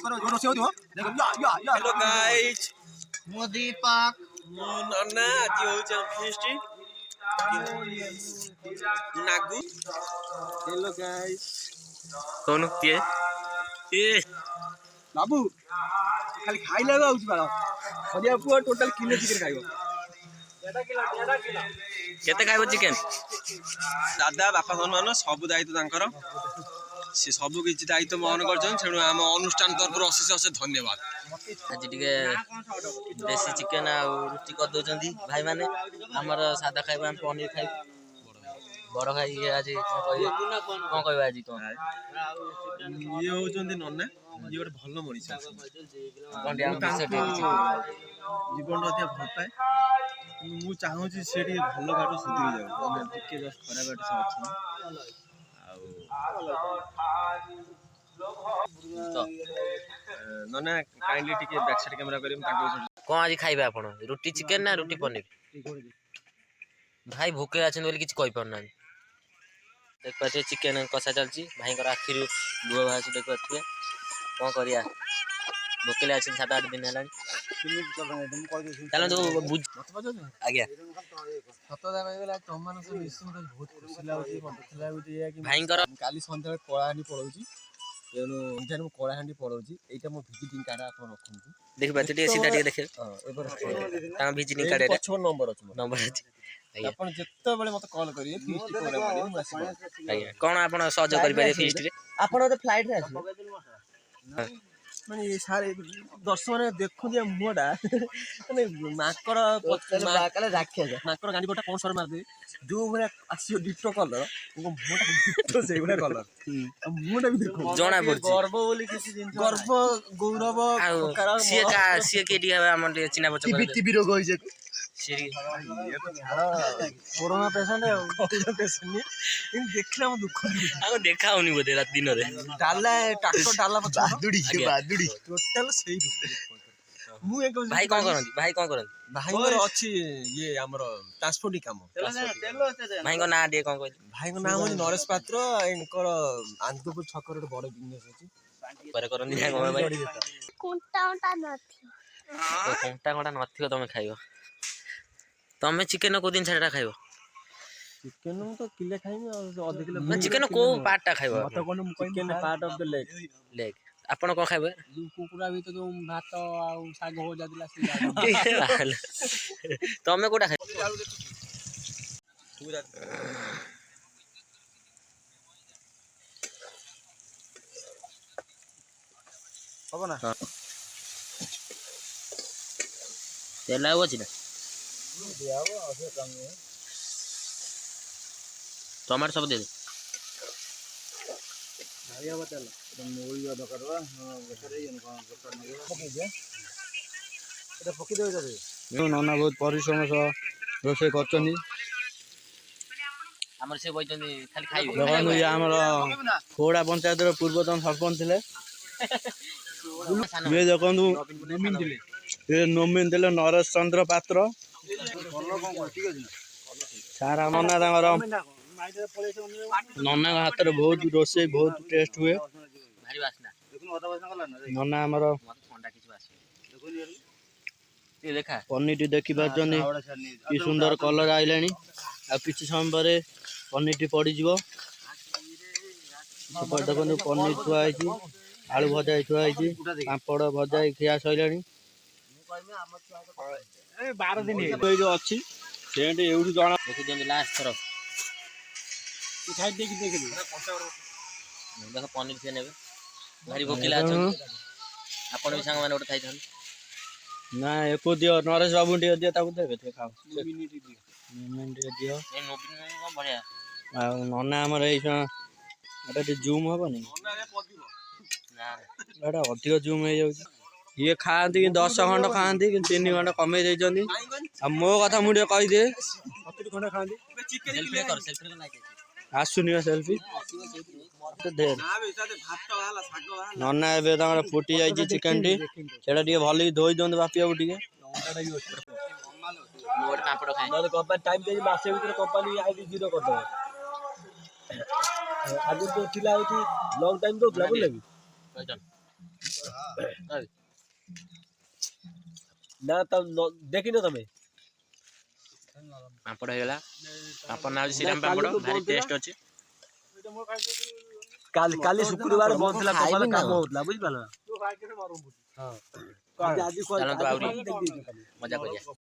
Hello guys मो दीपक नन्ना आज होउछ फेस्ट नागु हेलो गाइस कौन किए ए बाबू खाली खाइला आउछ बाला खदिया पुआ टोटल किलो चिकन खाइबो केते खाइबो चिकेन दादा बापा सम्मान सब दायित्व तांकर से सब किछि दायित्व वहन करछन सेणु हम अनुष्ठान तरफ अशेष अशेष धन्यवाद आज टिके देसी चिकेन आ रुटी कर दोचंदी भाई माने हमर सादा खाइबो हम पनीर खाइ बड़ भाई ये आज कोन कहबा आज कोन ये होचंदी नन्ना ये गोटे भल मनीष कोंडिया सेट जीवन अति भल पाए मु चाहूची से भल बाट सुधरी जाऊ टिके जस्ट खराब बाट से अछि तो नन्ना काइंडली टिके बैक साइड कैमरा करिम ताको कोन आज खाइबा आपण रुटी चिकेन ना रुटी पनीर भाई भूखे आछन बोली किछ कहि परना देख पाछे चिकेन कसा चलची भाई कर आखिर दुआ भाई देख पाछे कोन करिया भूखे आछन 7-8 दिन हेलानी चलो तो बुझ आज्ञा सतदा कहला तमान से मिसिन बहुत खुशी लागुची मत लागुची या कि भाई कर काली संध्या कोळाहांडी पळौची एनो इंजन में कोळाहांडी पळौची एटा मो विजिटिंग कार्ड आपण रखंतु देख पाछे टे सीधा टे देखे एबर ता विजिटिंग कार्ड एटा 6 नंबर अछि नंबर अछि आपण जत्ते बेले मते कॉल करिए फीस्ट प्रोग्राम रे मु आसी आज्ञा कोन आपण सहयोग करि पारे फीस्ट रे आपण तो फ्लाइट रे आसी माने ये सारे दर्शक ने देखु जे मुडा माने माकर माकले राखे माकर गांडी गोटा कोन सर मार दे जो भले आसियो डिटो कलर मुडा डिटो से भले कलर मुडा भी देखो जोना पड़ची गर्व बोली किसी दिन गर्व गौरव सिए के डी हवे हमन चिना बच्चा टीबी रोग होई जे सीरी कोरोना पेशेंट है कोरोना पेशेंट नहीं इन देखला म दुख आगो देखा होनी बोदे रात दिन रे डाला ट्रैक्टर डाला बादुड़ी टोटल सही मु एक भाई कोन करंती भाई मोर अछि ये हमर ट्रांसपोर्ट काम भाई को ना दे कोन कहली भाई को नाम अछि नरेश पात्र इनकर आंदपुर छकर रे बड़ बिजनेस अछि पर करंती भाई कोन भाई कुंटा नथियो तमे खाइबो तमे चिकेन को दिन छाडा खाइबो चिकेन तो किले खाइबे अधिक किलो चिकेन को पार्ट टा खाइबो मत कोन chicken part of the leg आपण को खाइबो कुकुरा भी तो जो भात आ साग हो जादिला से तमे कोटा खाइ हो ना तेला हो छी ना दियाबो असे काम है टमाटर सब दे दे आया बताला एकदम मोई अदा करवा हां बेचारे ये कोन बेचार नहीं पकी दे एटा पकी देबे जबे नन्ना बहुत परिश्रम सह रोसे करचनी हमर से बइतनी खाली खाइबे देखनु ये हमर खोड़ा पंचायत रो पूर्वतन सरपंच थिले ये देखनु नमिन दिले ये नमिन दिले नरेश चंद्र पात्र सारा नन्ना तांगर नन्ना हाथ रे बहुत रोसे बहुत टेस्ट हुए भारी वासना नन्ना हमर ठंडा किछ वास ये देखा पनीर देखि पाजनी कि सुंदर कलर आइलानी आ किछि समय परे पनीर पड़ी जीवो सुपर देखनु पनीर छुआ आइछि आलू भजा छुआ आइछि पापड़ भजा खिया सइलानी 12 दिन ए जो अछि सेंट एउडू जणा देखि देंगे लास्ट तरफ खाइ देखि देखि देखो पनीर से नेबे भारी भोकिला छ आपण भी संग माने उठ खाइ थन ना एको दियो नरेश बाबू दियो ताकू देबे ते खाओ मिनिट दियो ए नोबिन को बढ़िया आ नन्ना हमर एई एटा जूम हबो नि ना एटा अधिक जूम हो जाउची ये खाती कि 10 घंटा खाती कि 3 घंटा कमे देइचंदी आ मो कथा मुडे कहि दे 70 घंटा खाती सेल्फी कर लाइक आसुनी सेल्फी ढेर नन्ना एबे तांगर फुटी जाइची चिकन टी सेटा टिके भली धोई दोंद बापिया टिके मोर पापड़ खाइ नले कंपनी टाइम दे मासे भीतर कंपनी आईडी जीरो कर दे आगु तो थिला लॉन्ग टाइम तो बोलबे ନା ଦେଖିନ ତମେ ପାମ୍ପଡ଼ ହେଇଗଲା। ପାମ୍ପଡ଼ ନା ହଉଛି ଶ୍ରୀରାମ ପାମ୍ପଡ଼, ଭାରି ଟେଷ୍ଟ ଅଛି। କାଲି ଶୁକ୍ରବାର ବନ୍ଦ ଥିଲା, ତମର କାମ ହଉଥିଲା ବୁଝିପାରିଲ। ଚାଲନ୍ତୁ ଆହୁରି ମଜା କରିବା।